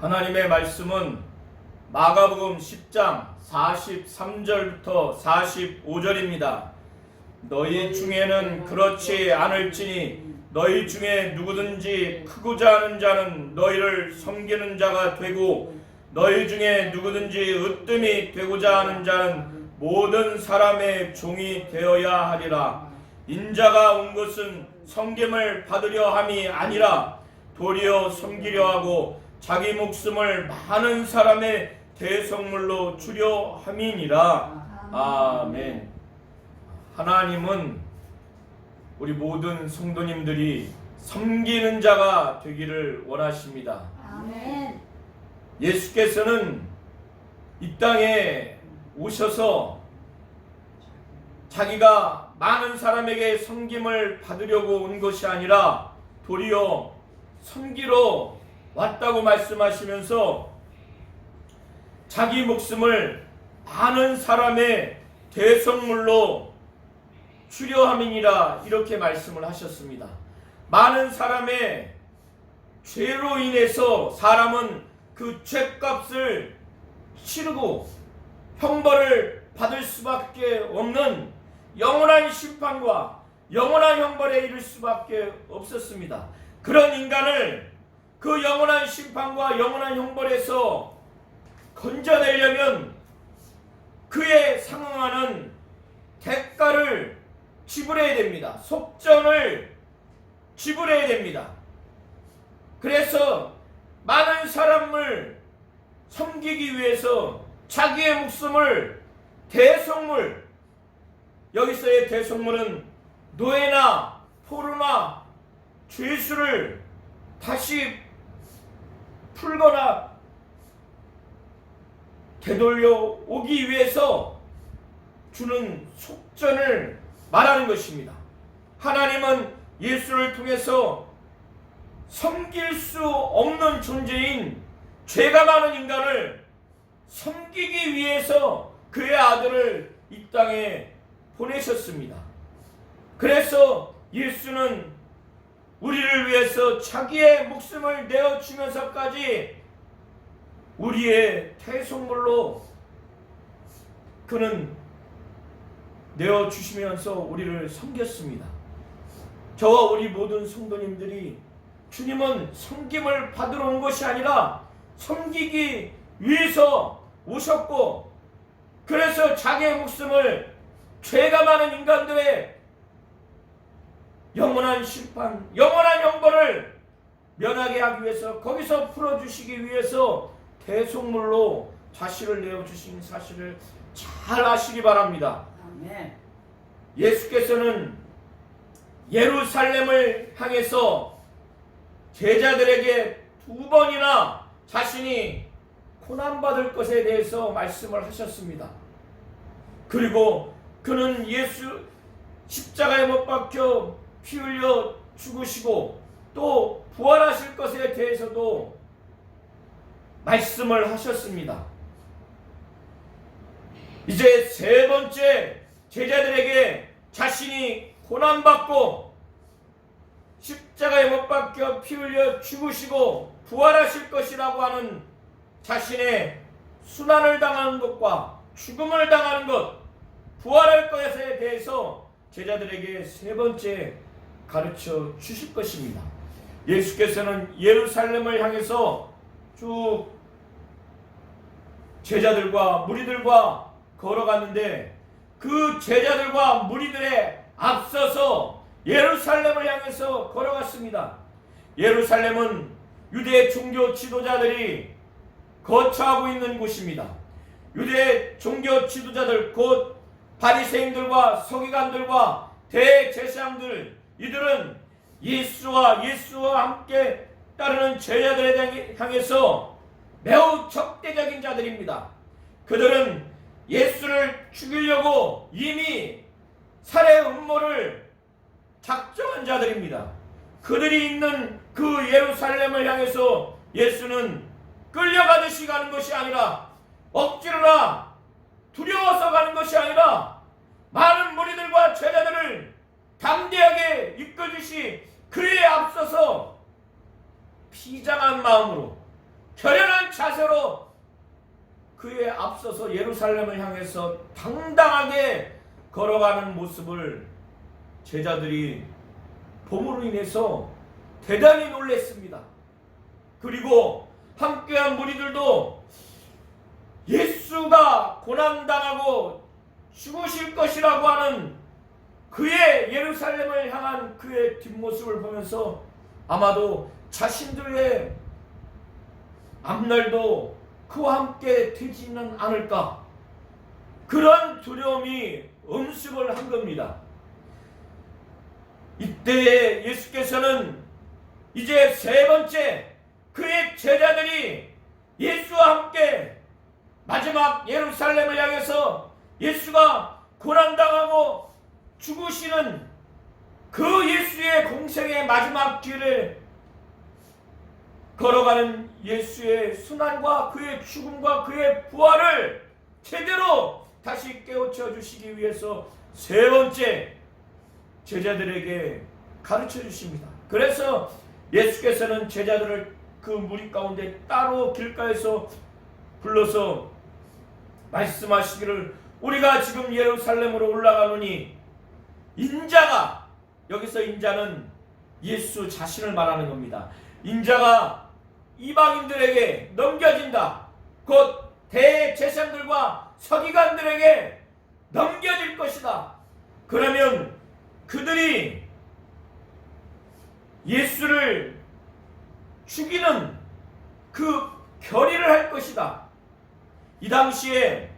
하나님의 말씀은 마가복음 10장 43절부터 45절입니다. 너희 중에는 그렇지 않을지니 너희 중에 누구든지 크고자 하는 자는 너희를 섬기는 자가 되고 너희 중에 누구든지 으뜸이 되고자 하는 자는 모든 사람의 종이 되어야 하리라. 인자가 온 것은 섬김을 받으려 함이 아니라 도리어 섬기려 하고 자기 목숨을 많은 사람의 대성물로 주려 함이니라. 아멘. 하나님은 우리 모든 성도님들이 섬기는 자가 되기를 원하십니다. 아멘. 예수께서는 이 땅에 오셔서 자기가 많은 사람에게 섬김을 받으려고 온 것이 아니라 도리어 섬기러 왔다고 말씀하시면서 자기 목숨을 많은 사람의 대성물로 주려 함이니라 이렇게 말씀을 하셨습니다. 많은 사람의 죄로 인해서 사람은 그 죄값을 치르고 형벌을 받을 수밖에 없는 영원한 심판과 영원한 형벌에 이를 수밖에 없었습니다. 그런 인간을 그 영원한 심판과 영원한 형벌에서 건져내려면 그에 상응하는 대가를 지불해야 됩니다. 속전을 지불해야 됩니다. 그래서 많은 사람을 섬기기 위해서 자기의 목숨을 대성물, 여기서의 대성물은 노예나 포로나 죄수를 다시 풀거나 되돌려 오기 위해서 주는 속전을 말하는 것입니다. 하나님은 예수를 통해서 섬길 수 없는 존재인 죄가 많은 인간을 섬기기 위해서 그의 아들을 이 땅에 보내셨습니다. 그래서 예수는 우리를 위해서 자기의 목숨을 내어주면서까지 우리의 대속물로 그는 내어주시면서 우리를 섬겼습니다. 저와 우리 모든 성도님들이 주님은 섬김을 받으러 온 것이 아니라 섬기기 위해서 오셨고, 그래서 자기의 목숨을 죄가 많은 인간들의 영원한 심판, 영원한 형벌을 면하게 하기 위해서, 거기서 풀어주시기 위해서 대속물로 자신을 내어주신 사실을 잘 아시기 바랍니다. 아멘. 예수께서는 예루살렘을 향해서 제자들에게 2번이나 자신이 고난받을 것에 대해서 말씀을 하셨습니다. 그리고 그는 예수 십자가에 못 박혀 피 흘려 죽으시고 또 부활하실 것에 대해서도 말씀을 하셨습니다. 이제 3번째 제자들에게 자신이 고난받고 십자가에 못 박혀 피 흘려 죽으시고 부활하실 것이라고 하는 자신의 순환을 당하는 것과 죽음을 당하는 것, 부활할 것에 대해서 제자들에게 3번째 가르쳐 주실 것입니다. 예수께서는 예루살렘을 향해서 쭉 제자들과 무리들과 걸어갔는데 그 제자들과 무리들에 앞서서 예루살렘을 향해서 걸어갔습니다. 예루살렘은 유대 종교 지도자들이 거처하고 있는 곳입니다. 유대 종교 지도자들, 곧 바리새인들과 서기관들과 대제사장들, 이들은 예수와 함께 따르는 제자들에 향해서 매우 적대적인 자들입니다. 그들은 예수를 죽이려고 이미 살해 음모를 작정한 자들입니다. 그들이 있는 그 예루살렘을 향해서 예수는 끌려가듯이 가는 것이 아니라, 억지로나 두려워서 가는 것이 아니라 많은 무리들과 제자들을 담대하게 이끌듯이 그에 앞서서 비장한 마음으로 결연한 자세로 그에 앞서서 예루살렘을 향해서 당당하게 걸어가는 모습을 제자들이 봄으로 인해서 대단히 놀랐습니다. 그리고 함께한 무리들도 예수가 고난당하고 죽으실 것이라고 하는 그의 예루살렘을 향한 그의 뒷모습을 보면서 아마도 자신들의 앞날도 그와 함께 되지는 않을까, 그런 두려움이 음습을 한 겁니다. 이때에 예수께서는 이제 세 번째 그의 제자들이 예수와 함께 마지막 예루살렘을 향해서 예수가 고난당하고 죽으시는 그 예수의 공생의 마지막 길을 걸어가는 예수의 순환과 그의 죽음과 그의 부활을 제대로 다시 깨우쳐 주시기 위해서 세 번째 제자들에게 가르쳐 주십니다. 그래서 예수께서는 제자들을 그 무리 가운데 따로 길가에서 불러서 말씀하시기를, 우리가 지금 예루살렘으로 올라가노니 인자가, 여기서 인자는 예수 자신을 말하는 겁니다. 인자가 이방인들에게 넘겨진다. 곧 대제사장들과 서기관들에게 넘겨질 것이다. 그러면 그들이 예수를 죽이는 그 결의를 할 것이다. 이 당시에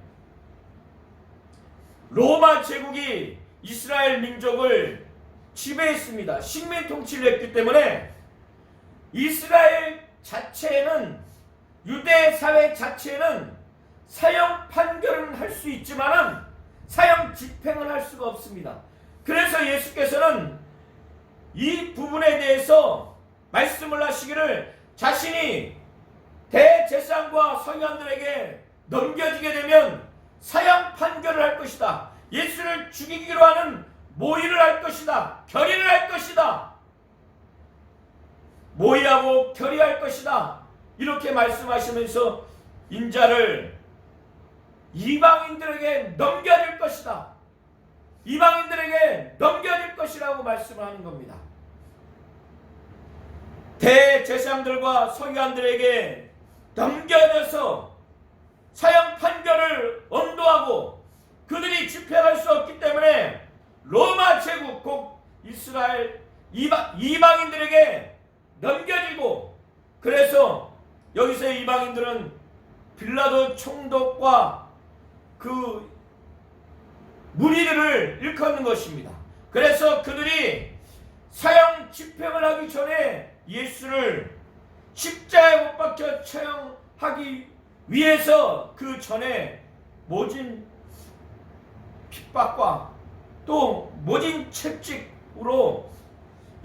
로마 제국이 이스라엘 민족을 지배했습니다. 식민 통치를 했기 때문에 이스라엘 자체에는, 유대 사회 자체에는 사형 판결은 할 수 있지만은 사형 집행은 할 수가 없습니다. 그래서 예수께서는 이 부분에 대해서 말씀을 하시기를, 자신이 대제사장과 서기관들에게 넘겨지게 되면 사형 판결을 할 것이다. 예수를 죽이기로 하는 모의를 할 것이다. 결의를 할 것이다. 모의하고 결의할 것이다. 이렇게 말씀하시면서 인자를 이방인들에게 넘겨질 것이다. 이방인들에게 넘겨질 것이라고 말씀하는 겁니다. 대제사장들과 서기관들에게 넘겨져서 사형 판결을 언도하고 그들이 집행할 수 없기 때문에 로마 제국, 곧 이스라엘 이방인들에게 넘겨지고, 그래서 여기서 이방인들은 빌라도 총독과 그 무리들을 일컫는 것입니다. 그래서 그들이 사형 집행을 하기 전에 예수를 십자가에 못 박혀 처형하기 위해서 그 전에 모진 핍박과 또 모진 채찍으로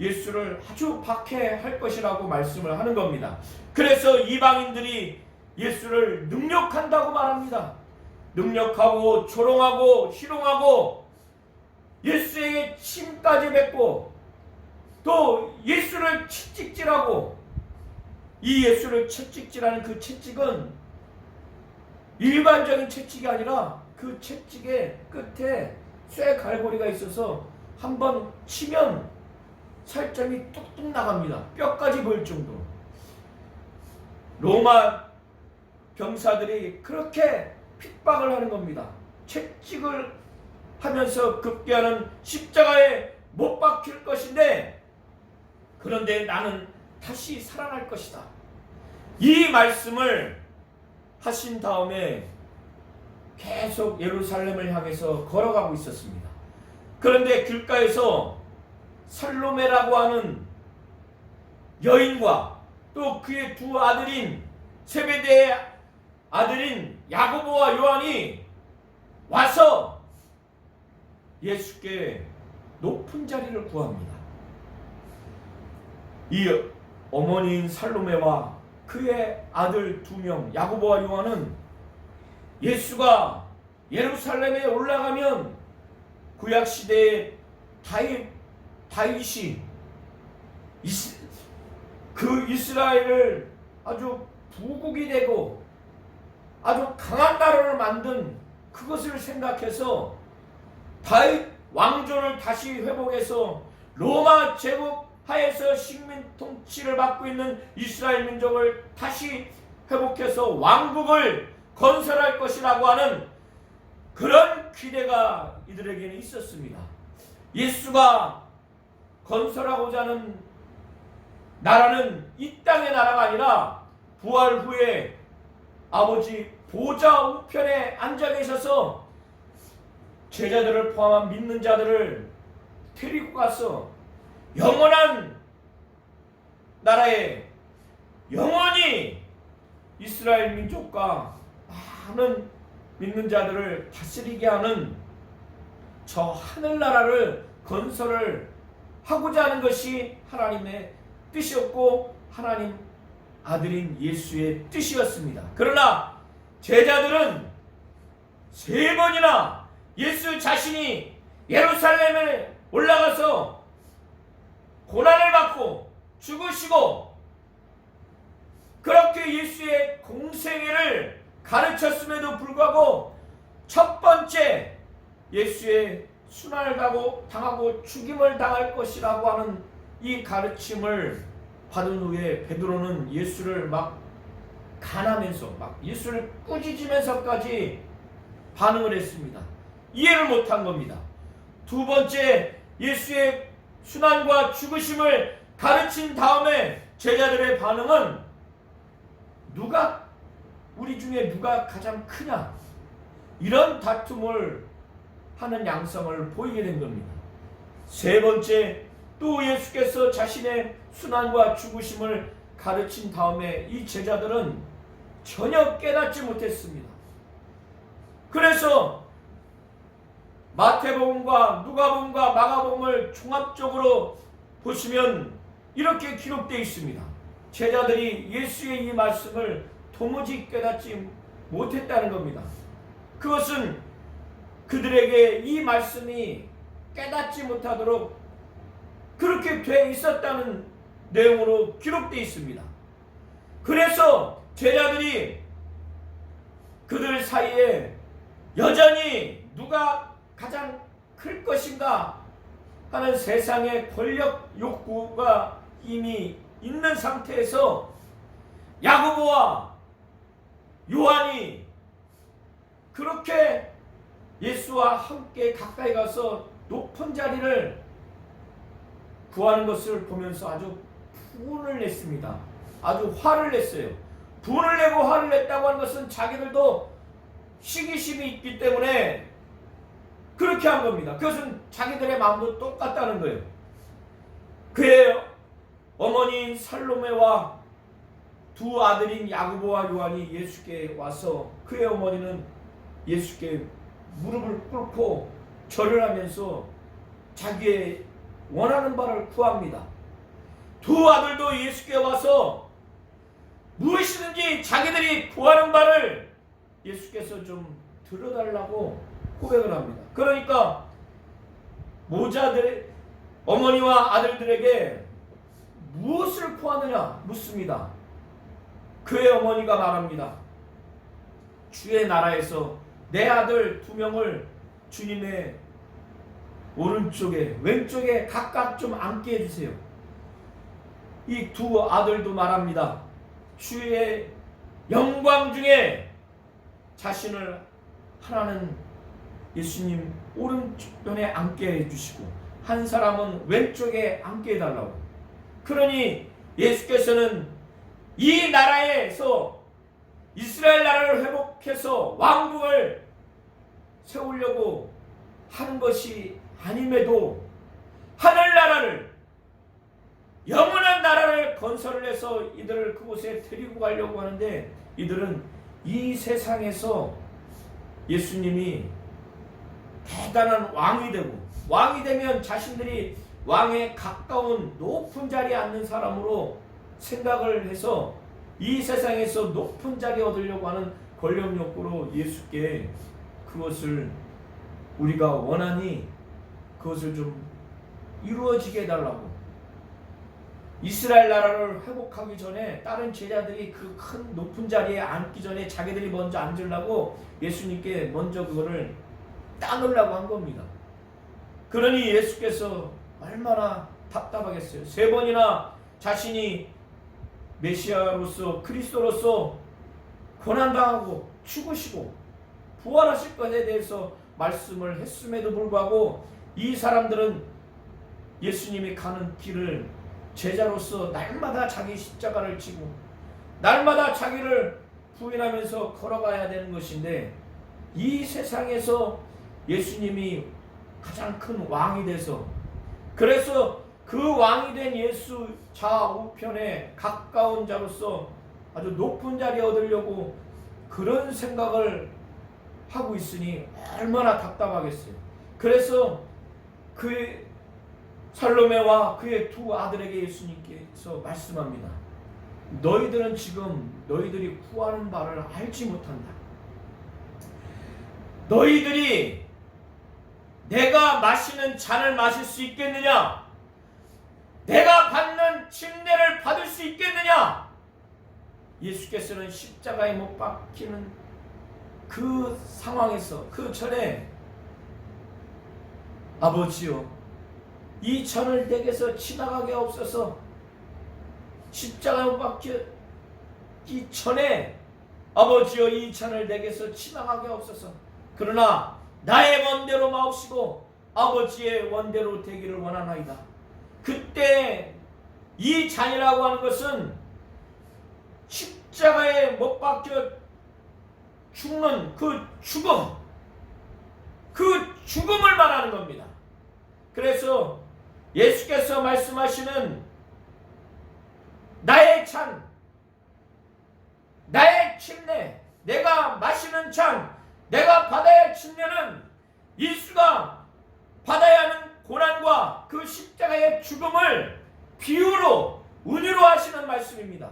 예수를 아주 박해할 것이라고 말씀을 하는 겁니다. 그래서 이방인들이 예수를 능욕한다고 말합니다. 능욕하고 조롱하고 희롱하고 예수에게 침까지 뱉고 또 예수를 채찍질하고, 이 예수를 채찍질하는 그 채찍은 일반적인 채찍이 아니라 그 채찍의 끝에 쇠 갈고리가 있어서 한번 치면 살점이 뚝뚝 나갑니다. 뼈까지 보일 정도로. 로마 병사들이 그렇게 핍박을 하는 겁니다. 채찍을 하면서 급기야는 십자가에 못 박힐 것인데, 그런데 나는 다시 살아날 것이다. 이 말씀을 하신 다음에 계속 예루살렘을 향해서 걸어가고 있었습니다. 그런데 길가에서 살로메라고 하는 여인과 또 그의 두 아들인 세베대의 아들인 야고보와 요한이 와서 예수께 높은 자리를 구합니다. 이 어머니인 살로메와 그의 아들 2명 야고보와 요한은 예수가 예루살렘에 올라가면 구약시대의 다윗이 그 이스라엘을 아주 부국이 되고 아주 강한 나라를 만든 그것을 생각해서 다윗 왕조를 다시 회복해서 로마 제국 하에서 식민 통치를 받고 있는 이스라엘 민족을 다시 회복해서 왕국을 건설할 것이라고 하는 그런 기대가 이들에게는 있었습니다. 예수가 건설하고자 하는 나라는 이 땅의 나라가 아니라 부활 후에 아버지 보좌 우편에 앉아 계셔서 제자들을 포함한 믿는 자들을 데리고 가서 영원한 나라에 영원히 이스라엘 민족과 많은 믿는 자들을 다스리게 하는 저 하늘나라를 건설을 하고자 하는 것이 하나님의 뜻이었고 하나님 아들인 예수의 뜻이었습니다. 그러나 제자들은 3번이나 예수 자신이 예루살렘에 올라가서 고난을 받고 죽으시고 그렇게 예수의 공생애를 가르쳤음에도 불구하고 첫 번째 예수의 순환을 당하고 죽임을 당할 것이라고 하는 이 가르침을 받은 후에 베드로는 예수를 막 간하면서 막 예수를 꾸짖으면서까지 반응을 했습니다. 이해를 못한 겁니다. 두 번째 예수의 순환과 죽으심을 가르친 다음에 제자들의 반응은 우리 중에 누가 가장 크냐 이런 다툼을 하는 양상을 보이게 된 겁니다. 세 번째 또 예수께서 자신의 순환과 죽으심을 가르친 다음에 이 제자들은 전혀 깨닫지 못했습니다. 그래서 마태복음과 누가복음과 마가복음을 종합적으로 보시면 이렇게 기록되어 있습니다. 제자들이 예수의 이 말씀을 도무지 깨닫지 못했다는 겁니다. 그것은 그들에게 이 말씀이 깨닫지 못하도록 그렇게 돼 있었다는 내용으로 기록되어 있습니다. 그래서 제자들이 그들 사이에 여전히 누가 가장 클 것인가 하는 세상의 권력 욕구가 이미 있는 상태에서 야고보와 요한이 그렇게 예수와 함께 가까이 가서 높은 자리를 구하는 것을 보면서 아주 분을 냈습니다. 아주 화를 냈어요. 분을 내고 화를 냈다고 하는 것은 자기들도 시기심이 있기 때문에 그렇게 한 겁니다. 그것은 자기들의 마음도 똑같다는 거예요. 그의 어머니인 살로메와 두 아들인 야고보와 요한이 예수께 와서 그의 어머니는 예수께 무릎을 꿇고 절을 하면서 자기의 원하는 바를 구합니다. 두 아들도 예수께 와서 무엇이든지 자기들이 구하는 바를 예수께서 좀 들어달라고 고백을 합니다. 그러니까 모자들의 어머니와 아들들에게 무엇을 구하느냐 묻습니다. 그의 어머니가 말합니다. 주의 나라에서 내 아들 2명을 주님의 오른쪽에 왼쪽에 각각 좀 앉게 해주세요. 이 두 아들도 말합니다. 주의 영광 중에 자신을 하나는 예수님 오른편에 앉게 해주시고 한 사람은 왼쪽에 앉게 해달라고. 그러니 예수께서는 이 나라에서 이스라엘 나라를 회복해서 왕국을 세우려고 하는 것이 아님에도 하늘나라를 영원한 나라를 건설을 해서 이들을 그곳에 데리고 가려고 하는데 이들은 이 세상에서 예수님이 대단한 왕이 되고 왕이 되면 자신들이 왕에 가까운 높은 자리에 앉는 사람으로 생각을 해서 이 세상에서 높은 자리 얻으려고 하는 권력 욕구로 예수께 그것을 우리가 원하니 그것을 좀 이루어지게 해달라고 이스라엘 나라를 회복하기 전에 다른 제자들이 그 큰 높은 자리에 앉기 전에 자기들이 먼저 앉으려고 예수님께 먼저 그거를 따놓으려고 한 겁니다. 그러니 예수께서 얼마나 답답하겠어요. 3번이나 자신이 메시아로서 그리스도로서 고난당하고 죽으시고 부활하실 것에 대해서 말씀을 했음에도 불구하고 이 사람들은 예수님이 가는 길을 제자로서 날마다 자기 십자가를 지고 날마다 자기를 부인하면서 걸어가야 되는 것인데, 이 세상에서 예수님이 가장 큰 왕이 돼서, 그래서 그 왕이 된 예수 좌우편에 가까운 자로서 아주 높은 자리에 얻으려고 그런 생각을 하고 있으니 얼마나 답답하겠어요. 그래서 그 살로메와 그의 2 아들에게 예수님께서 말씀합니다. 너희들은 지금 너희들이 구하는 바를 알지 못한다. 너희들이 내가 마시는 잔을 마실 수 있겠느냐? 내가 받는 침례를 받을 수 있겠느냐? 예수께서는 십자가에 못 박히는 그 상황에서, 그 전에 아버지요, 이 잔을 내게서 지나가게 없어서, 십자가에 못 박히기 전에 아버지여 이 잔을 내게서 지나가게 없어서, 그러나 나의 원대로 마옵시고 아버지의 원대로 되기를 원하나이다. 그때 이 잔이라고 하는 것은 십자가에 못 박혀 죽는 그 죽음을 말하는 겁니다. 그래서 예수께서 말씀하시는 나의 잔, 나의 침례, 내가 마시는 잔, 내가 받아야 할 침례는 예수가 받아야 하는 고난과 그 십자가의 죽음을 비유로, 은유로 하시는 말씀입니다.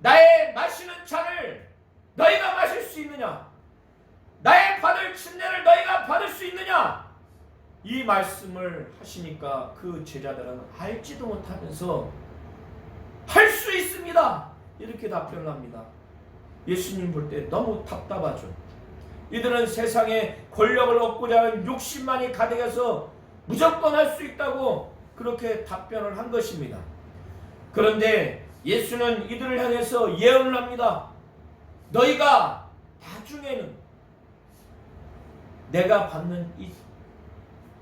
나의 마시는 잔을 너희가 마실 수 있느냐? 나의 받을 침례를 너희가 받을 수 있느냐? 이 말씀을 하시니까 그 제자들은 알지도 못하면서 할 수 있습니다, 이렇게 답변을 합니다. 예수님 볼 때 너무 답답하죠. 이들은 세상에 권력을 얻고자 하는 욕심만이 가득해서 무조건 할 수 있다고 그렇게 답변을 한 것입니다. 그런데 예수는 이들을 향해서 예언을 합니다. 너희가 나중에는 내가 받는 이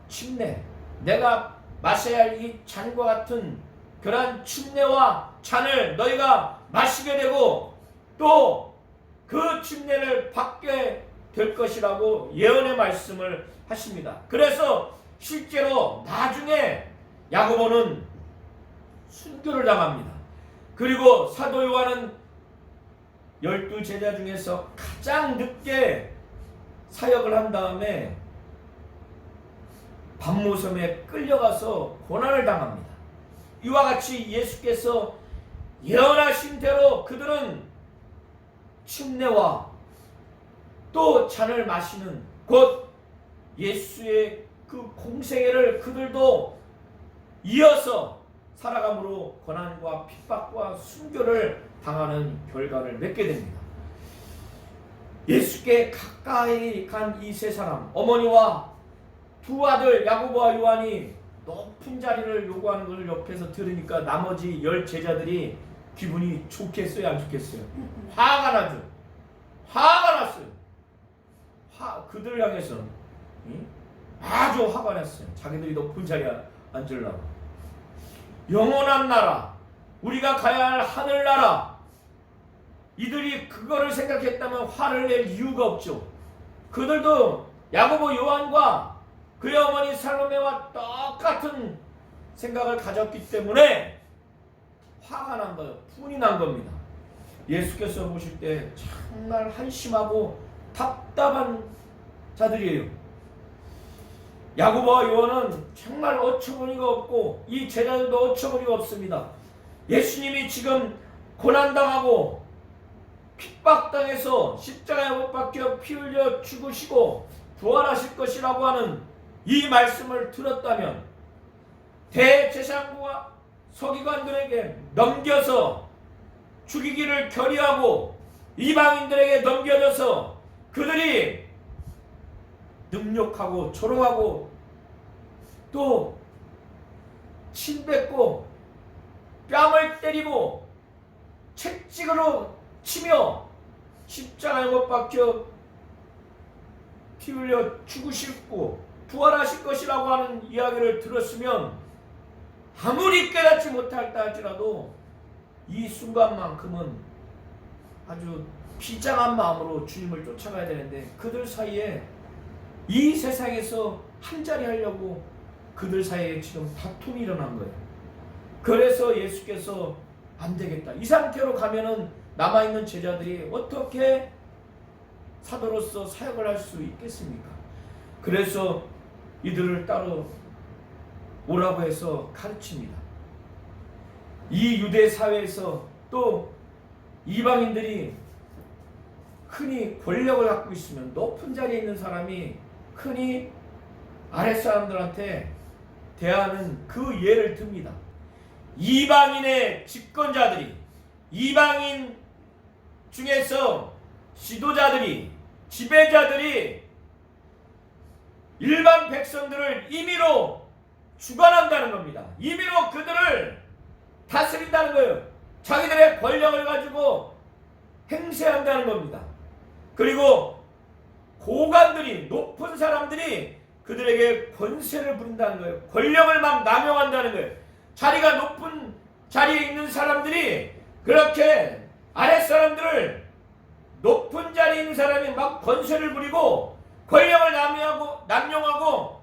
침례, 내가 마셔야 할 이 잔과 같은 그러한 침례와 잔을 너희가 마시게 되고 또 그 침례를 받게 될 것이라고 예언의 말씀을 하십니다. 그래서 실제로 나중에 야고보는 순교를 당합니다. 그리고 사도 요한은 12 제자 중에서 가장 늦게 사역을 한 다음에 밤모섬에 끌려가서 고난을 당합니다. 이와 같이 예수께서 예언하신 대로 그들은 침례와 또 잔을 마시는, 곧 예수의 그 공생애를 그들도 이어서 살아감으로 고난과 핍박과 순교를 당하는 결과를 맺게 됩니다. 예수께 가까이 간 이 세 사람, 어머니와 2 아들 야고보와 요한이 높은 자리를 요구하는 것을 옆에서 들으니까 나머지 10 제자들이 기분이 좋겠어요, 안 좋겠어요? 화가 나죠. 화가 났어요. 그들을 향해서 아주 화가 났어요. 자기들이 높은 자리에 앉으려고. 영원한 나라, 우리가 가야 할 하늘나라, 이들이 그거를 생각했다면 화를 낼 이유가 없죠. 그들도 야고보 요한과 그의 어머니 살로메와 똑같은 생각을 가졌기 때문에 화가 난 거예요. 분이 난 겁니다. 예수께서 보실 때 정말 한심하고 답답한 자들이에요. 야고보와 요한은 정말 어처구니가 없고 이 제자들도 어처구니가 없습니다. 예수님이 지금 고난당하고 핍박당해서 십자가에 못 박혀 피 흘려 죽으시고 부활하실 것이라고 하는 이 말씀을 들었다면 대제사장과 서기관들에게 넘겨서 죽이기를 결의하고 이방인들에게 넘겨져서 그들이 능욕하고 조롱하고 또 침뱉고 뺨을 때리고 채찍으로 치며 십자가에 못 박혀 피 흘려 죽으시고 부활하실 것이라고 하는 이야기를 들었으면 아무리 깨닫지 못할다 할지라도 이 순간만큼은 아주 비장한 마음으로 주님을 쫓아가야 되는데 그들 사이에 이 세상에서 한자리 하려고 그들 사이에 지금 다툼이 일어난 거예요. 그래서 예수께서 안 되겠다. 이 상태로 가면은 남아있는 제자들이 어떻게 사도로서 사역을 할 수 있겠습니까? 그래서 이들을 따로 오라고 해서 가르칩니다. 이 유대 사회에서 또 이방인들이 흔히 권력을 갖고 있으면 높은 자리에 있는 사람이 흔히 아랫사람들한테 대하는 그 예를 듭니다. 이방인의 집권자들이, 이방인 중에서 지도자들이, 지배자들이 일반 백성들을 임의로 주관한다는 겁니다. 임의로 그들을 다스린다는 거예요. 자기들의 권력을 가지고 행세한다는 겁니다. 그리고 고관들이, 높은 사람들이 그들에게 권세를 부린다는 거예요. 권력을 막 남용한다는 거예요. 자리가 높은 자리에 있는 사람들이 그렇게 아랫사람들을, 높은 자리에 있는 사람이 막 권세를 부리고 권력을 남용하고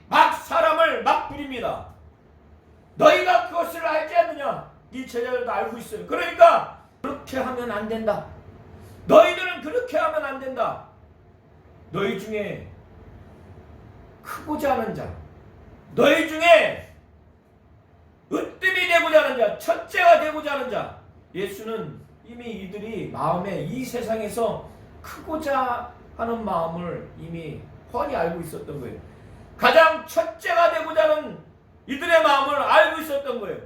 막 사람을 막 부립니다. 너희가 그것을 알지 않느냐? 이 제자들도 알고 있어요. 그러니까 그렇게 하면 안 된다. 너희들은 그렇게 하면 안 된다. 너희 중에 크고자 하는 자, 너희 중에 으뜸이 되고자 하는 자, 첫째가 되고자 하는 자, 예수는 이미 이들이 마음에 이 세상에서 크고자 하는 마음을 이미 훤히 알고 있었던 거예요. 가장 첫째가 되고자 하는 이들의 마음을 알고 있었던 거예요.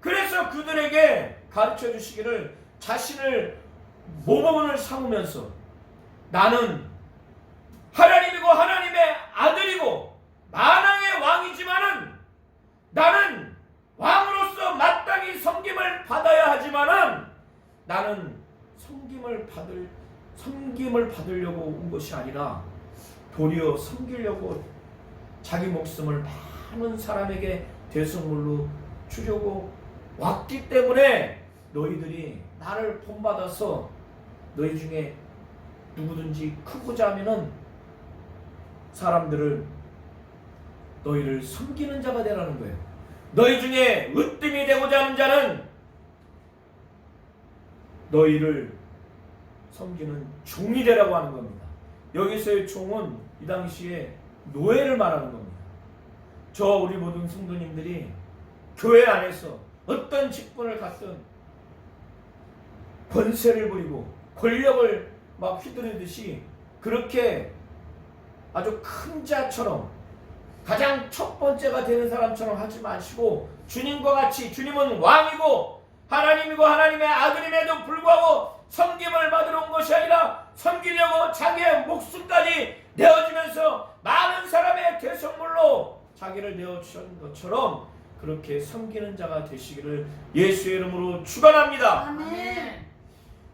그래서 그들에게 가르쳐 주시기를 자신을 모범을 삼으면서 나는 하나님이고 하나님의 아들이고 만왕의 왕이지만은 나는 왕으로서 마땅히 섬김을 받아야 하지만은 나는 섬김을 받으려고 온 것이 아니라 도리어 섬기려고 자기 목숨을 많은 사람에게 대성물로 주려고 왔기 때문에 너희들이 나를 본받아서 너희 중에 누구든지 크고자 하면은 사람들을 너희를 섬기는 자가 되라는 거예요. 너희 중에 으뜸이 되고자 하는 자는 너희를 섬기는 종이 되라고 하는 겁니다. 여기서의 종은 이 당시에 노예를 말하는 겁니다. 우리 모든 성도님들이 교회 안에서 어떤 직분을 갖든 권세를 부리고 권력을 막 휘두르듯이 그렇게 아주 큰 자처럼 가장 첫 번째가 되는 사람처럼 하지 마시고 주님과 같이, 주님은 왕이고 하나님이고 하나님의 아들임에도 불구하고 섬김을 받으러 온 것이 아니라 섬기려고 자기의 목숨까지 내어주면서 많은 사람의 대성물로 자기를 내어주신 것처럼 그렇게 섬기는 자가 되시기를 예수의 이름으로 축원합니다. 아멘.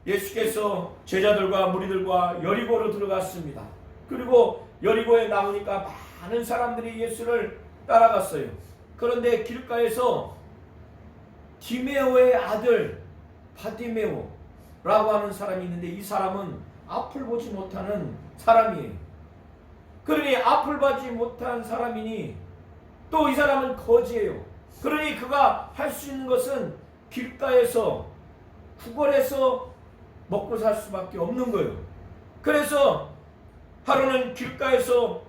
예수께서 제자들과 무리들과 여리고로 들어갔습니다. 그리고 여리고에 나오니까 많은 사람들이 예수를 따라갔어요. 그런데 길가에서 디메오의 아들 바디메오라고 하는 사람이 있는데 이 사람은 앞을 보지 못하는 사람이에요. 그러니 앞을 보지 못한 사람이니 또 이 사람은 거지예요. 그러니 그가 할 수 있는 것은 길가에서 구걸해서 먹고 살 수밖에 없는 거예요. 그래서 하루는 길가에서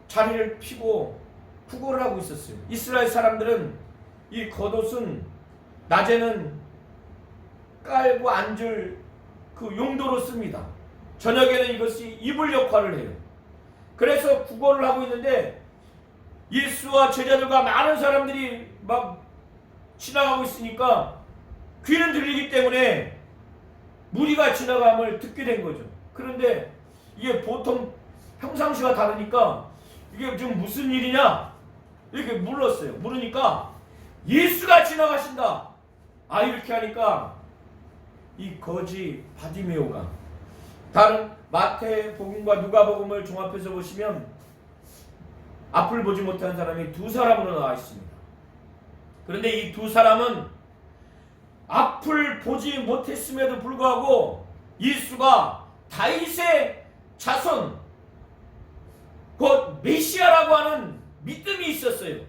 자리를 피고 구걸을 하고 있었어요. 이스라엘 사람들은 이 겉옷은 낮에는 깔고 앉을 그 용도로 씁니다. 저녁에는 이것이 이불 역할을 해요. 그래서 구걸을 하고 있는데 예수와 제자들과 많은 사람들이 막 지나가고 있으니까 귀는 들리기 때문에 무리가 지나감을 듣게 된 거죠. 그런데 이게 보통 평상시와 다르니까 이게 지금 무슨 일이냐 이렇게 물었어요. 물으니까 예수가 지나가신다. 아, 이렇게 하니까 이 거지 바디메오가, 다른 마태복음과 누가복음을 종합해서 보시면 앞을 보지 못한 사람이 두 사람으로 나와 있습니다. 그런데 이 두 사람은 앞을 보지 못했음에도 불구하고 예수가 다윗의 자손 곧 메시아라고 하는 믿음이 있었어요.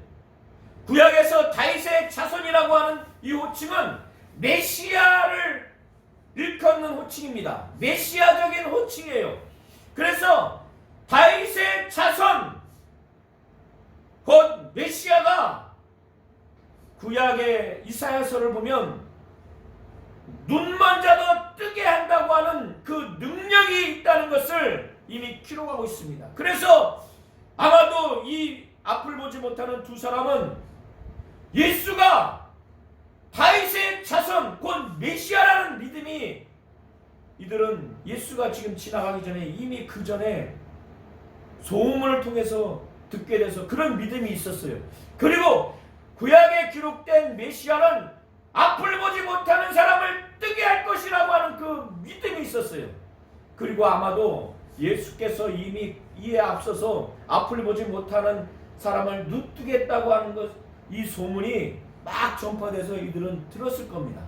구약에서 다윗의 자손이라고 하는 이 호칭은 메시아를 일컫는 호칭입니다. 메시아적인 호칭이에요. 그래서 다윗의 자손 곧 메시아가 구약의 이사야서를 보면 눈만 자도 뜨게 한다고 하는 그 능력이 있다는 것을 이미 기록하고 있습니다. 그래서 아마도 이 앞을 보지 못하는 두 사람은 예수가 다윗의 자손 곧 메시아라는 믿음이, 이들은 예수가 지금 지나가기 전에 이미 그 전에 소문을 통해서 듣게 돼서 그런 믿음이 있었어요. 그리고 구약에 기록된 메시아는 앞을 보지 못하는 사람을 뜨게 할 것이라고 하는 그 믿음이 있었어요. 그리고 아마도 예수께서 이미 이에 앞서서 앞을 보지 못하는 사람을 눈뜨겠다고 하는 것, 이 소문이 막 전파돼서 이들은 들었을 겁니다.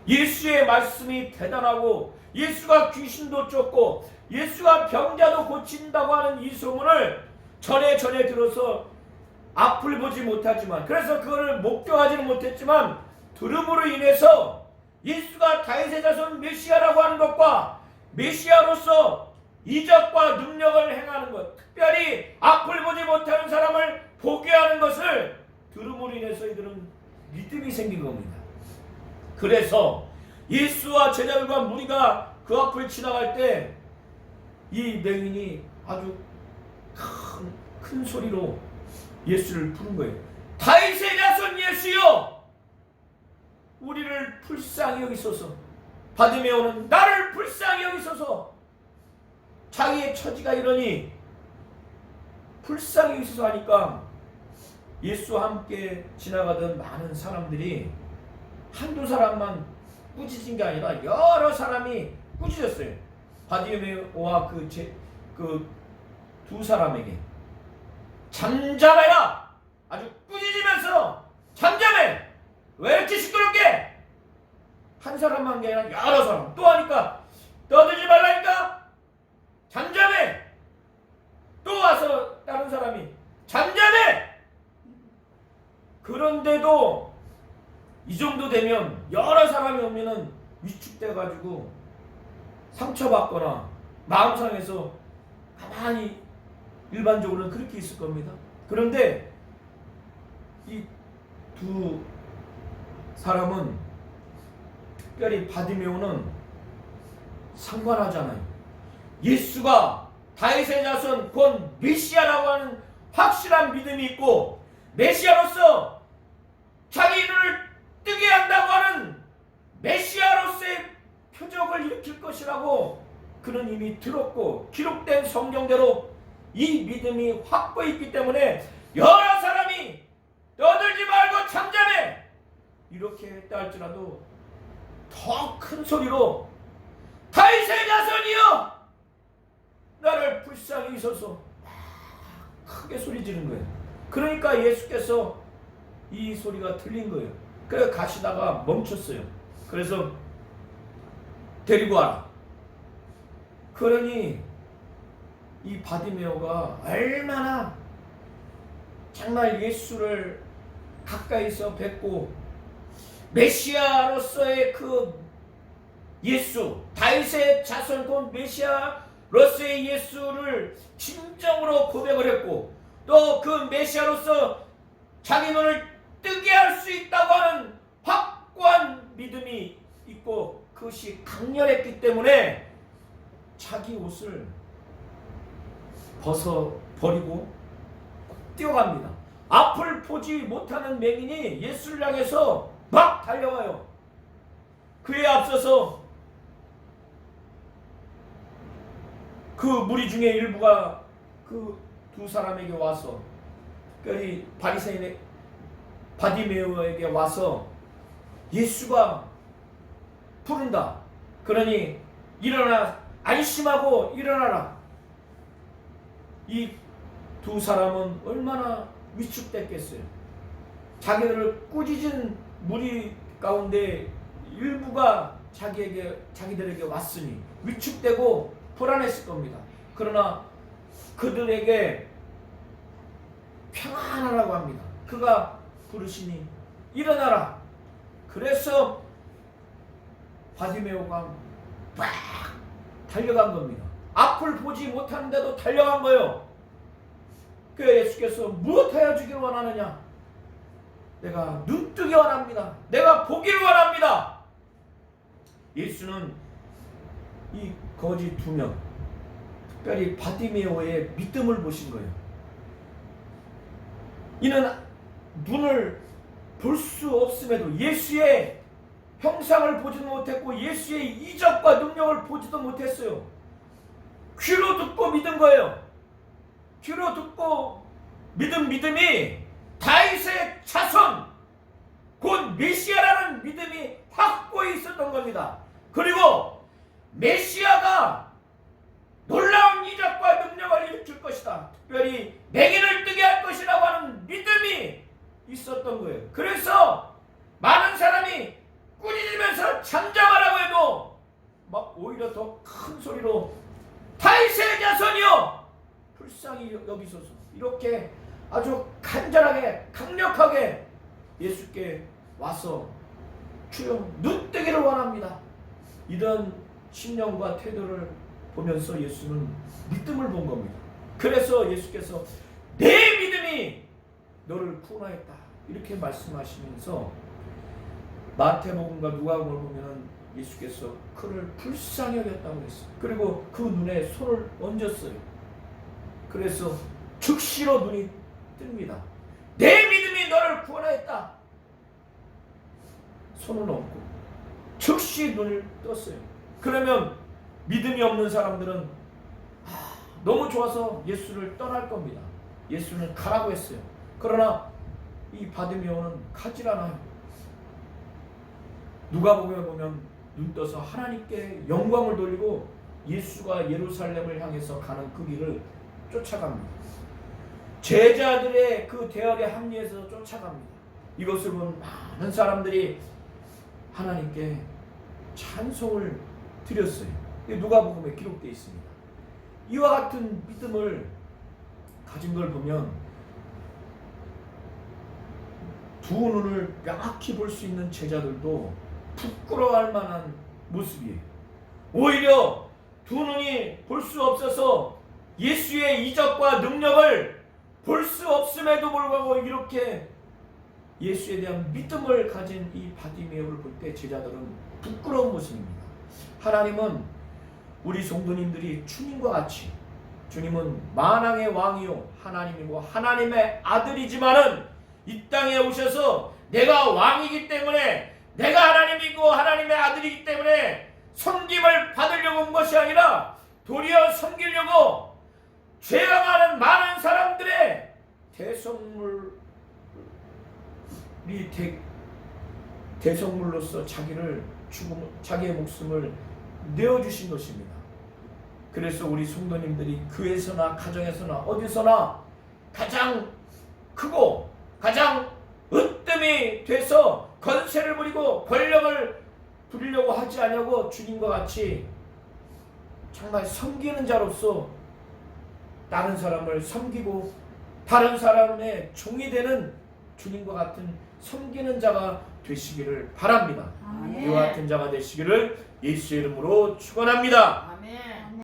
예수의 말씀이 대단하고 예수가 귀신도 쫓고 예수가 병자도 고친다고 하는 이 소문을 전에 들어서 앞을 보지 못하지만, 그래서 그거를 목도하지는 못했지만 들음으로 인해서 예수가 다윗의 자손 메시아라고 하는 것과 메시아로서 이적과 능력을 행하는 것, 특별히 앞을 보지 못하는 사람을 보게 하는 것을 들음으로 인해서 이들은 믿음이 생긴 겁니다. 그래서 예수와 제자들과 무리가 그 앞을 지나갈 때 이 맹인이 아주 큰 소리로 예수를 부른 거예요. 다윗의 자손 예수여, 우리를 불쌍히 여기소서. 바디메오는 나를 불쌍히 여기소서. 자기의 처지가 이러니 불쌍히 여기소서 하니까 예수와 함께 지나가던 많은 사람들이 한두 사람만 꾸짖은 게 아니라 여러 사람이 꾸짖었어요. 바디메오와 그 두 사람에게 잠잠해라! 아주 꾸짖으면서 잠잠해! 왜 이렇게 시끄럽게? 한 사람만 한 게 아니라 여러 사람 또 하니까 떠들지 말라니까 잠잠해! 또 와서 다른 사람이 잠잠해! 그런데도 이 정도 되면 여러 사람이 오면은 위축돼가지고 상처받거나 마음 상해서 가만히 일반적으로는 그렇게 있을 겁니다. 그런데 이 두 사람은, 특별히 바디메오는 상관하잖아요. 예수가 다윗의 자손 곧 메시아라고 하는 확실한 믿음이 있고 메시아로서 자기 눈을 뜨게 한다고 하는 메시아로서의 표적을 일으킬 것이라고 그는 이미 들었고 기록된 성경대로 이 믿음이 확고히 있기 때문에 여러 사람이 떠들지 말고 잠잠해! 이렇게 했다 할지라도 더 큰 소리로 다윗의 자손이여, 나를 불쌍히 여기소서 크게 소리 지른 거예요. 그러니까 예수께서 이 소리가 들린 거예요. 그래서 가시다가 멈췄어요. 그래서 데리고 와라. 그러니 이 바디메오가 얼마나 정말 예수를 가까이서 뵙고 메시아로서의 그 예수, 다윗의 자손 곧 메시아로서의 예수를 진정으로 고백을 했고 또 그 메시아로서 자기 눈을 뜨게 할 수 있다고 하는 확고한 믿음이 있고 그것이 강렬했기 때문에 자기 옷을 벗어버리고 뛰어갑니다. 앞을 보지 못하는 맹인이 예수를 향해서 막 달려가요. 그에 앞서서 그 무리 중에 일부가 그 두 사람에게 와서, 특별히 바리새인의 바디메오에게 와서 예수가 부른다. 그러니 일어나, 안심하고 일어나라. 이 두 사람은 얼마나 위축됐겠어요. 자기들을 꾸짖은 무리 가운데 일부가 자기들에게 왔으니 위축되고 불안했을 겁니다. 그러나 그들에게 평안하라고 합니다. 그가 부르시니 일어나라. 그래서 바디메오가 막 달려간 겁니다. 앞을 보지 못하는데도 달려간 거예요. 그 예수께서 무엇하여 주기를 원하느냐? 내가 눈뜨기 원합니다. 내가 보기를 원합니다. 예수는 이 거지 두 명, 특별히 바디메오의 믿음을 보신 거예요. 이는 눈을 볼 수 없음에도 예수의 형상을 보지도 못했고 예수의 이적과 능력을 보지도 못했어요. 귀로 듣고 믿은 거예요. 귀로 듣고 믿은 믿음이 다윗의 자손, 곧 메시아라는 믿음이 확고히 있었던 겁니다. 그리고 메시아가 놀라운 이적과 능력을 일으킬 것이다. 특별히 맹인을 뜨게 할 것이라고 하는 믿음이 있었던 거예요. 그래서 많은 사람이 꾸짖으면서 잠잠하라고 해도 막 오히려 더 큰 소리로 다윗의 자손이여 불쌍히 여기소서, 이렇게 아주 간절하게 강력하게 예수께 와서 주여 눈뜨기를 원합니다. 이런 신념과 태도를 보면서 예수는 믿음을 본 겁니다. 그래서 예수께서 내 믿음이 너를 구원하였다 이렇게 말씀하시면서 마태복음과 누가복음을 보면 예수께서 그를 불쌍히 여겼다고 했어요. 그리고 그 눈에 손을 얹었어요. 그래서 즉시로 눈이 뜹니다. 내 믿음이 너를 구원하였다. 손을 얹고 즉시 눈을 떴어요. 그러면 믿음이 없는 사람들은 너무 좋아서 예수를 떠날 겁니다. 예수는 가라고 했어요. 그러나 이 바디메오는 가질 않아요. 누가복음에 보면 눈 떠서 하나님께 영광을 돌리고 예수가 예루살렘을 향해서 가는 그 길을 쫓아갑니다. 제자들의 그 대열에 합리해서 쫓아갑니다. 이것을 본 많은 사람들이 하나님께 찬송을 드렸어요. 누가복음에 기록되어 있습니다. 이와 같은 믿음을 가진 걸 보면 두 눈을 명확히 볼 수 있는 제자들도 부끄러워할 만한 모습이에요. 오히려 두 눈이 볼 수 없어서 예수의 이적과 능력을 볼 수 없음에도 불구하고 이렇게 예수에 대한 믿음을 가진 이 바디메오를 볼 때 제자들은 부끄러운 모습입니다. 하나님은 우리 성도님들이 주님과 같이, 주님은 만왕의 왕이요 하나님이고 하나님의 아들이지만은 이 땅에 오셔서 내가 왕이기 때문에, 내가 하나님이고 하나님의 아들이기 때문에 섬김을 받으려고 온 것이 아니라 도리어 섬기려고 죄가 많은 많은 사람들의 대성물로서 자기의 목숨을 내어주신 것입니다. 그래서 우리 성도님들이 교회에서나 가정에서나 어디서나 가장 크고 가장 으뜸이 돼서 권세를 부리고 권력을 부리려고 하지 않냐고 주님과 같이 정말 섬기는 자로서 다른 사람을 섬기고 다른 사람의 종이 되는 주님과 같은 섬기는 자가 되시기를 바랍니다. 이와 같은 자가 되시기를 예수의 이름으로 축원합니다. 아멘.